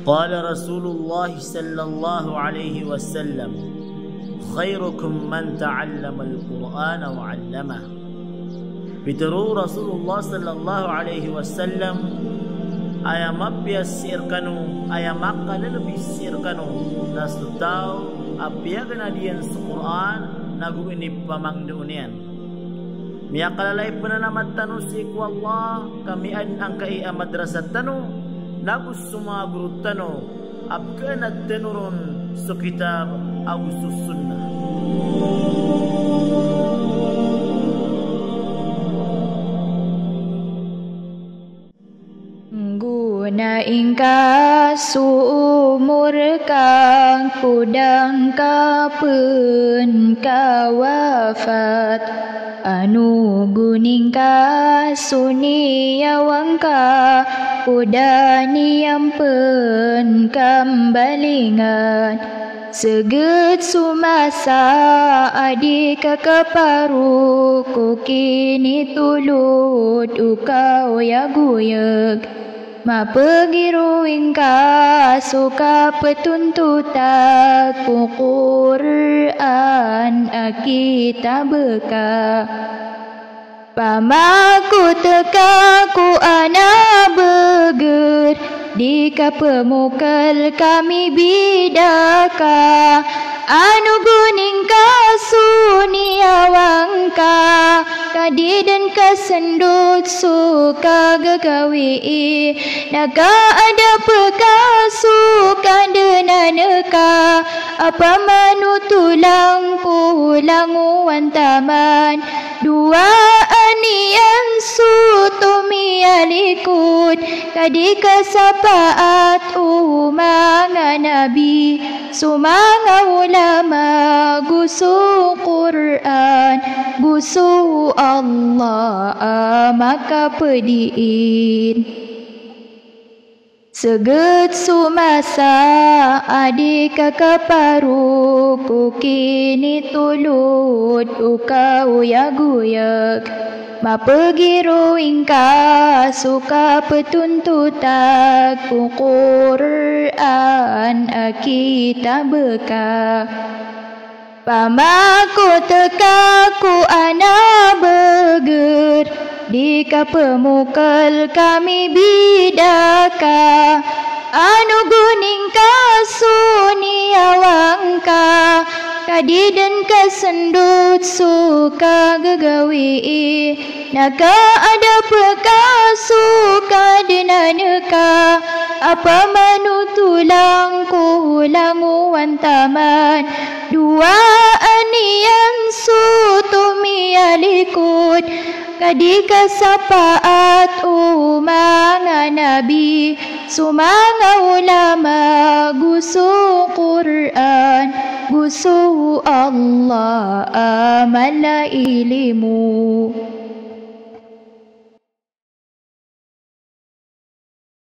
Qala Rasulullah sallallahu alaihi wasallam, khairukum man ta'allama al-Qur'ana wa 'allama. Bitaru Rasulullah sallallahu alaihi wasallam ayamapya sirkanu ayamakala lebih sirkanu nasutau apya ganadian sa Quran nagu ini pamangduunian. Miyakalalay pananamat tanu si ku Allah kami ang kai madrasat tanu nagu sumagurut tanu abkanat tanurun sa kitab aw sa sunnah. Guna ingka suumur kang kudang kapun ka wafat anu guning ka suniawang ka kudani ampen kambalingan seget sumasa adik kaparu ku kini tulut ukau ya guyeg mapegiruing ka suka petuntutan ku Quran kita beka pamaku teka ku ana beger di kapemukal kami bidaka anu guning ka suniawang ka kadi dan kasendut suka gagawi naga ada peka suka denaneka apa manu tulang pulang wantaman dua anian sutumi alikut kadi kasapaat umanga nabi sumanga ulama gusu Quran gusu Allah maka pediin seget sumasa adik kaparu ku kini tulut ukau ya guyeg mapegiruing ka suka petuntutan ku Quran kita beka pamaku teka ku ana beger di kapemukal kami bidaka anu guning ka suniawang ka kadi dan kasendut suka gagawi naga ada peka suka denaneka apa manu tulang kulang wantaman dua anian sutumi alikut kadi kasapaat umanga nabi sumanga ulama gusu Quran gusu Allah amala ilimu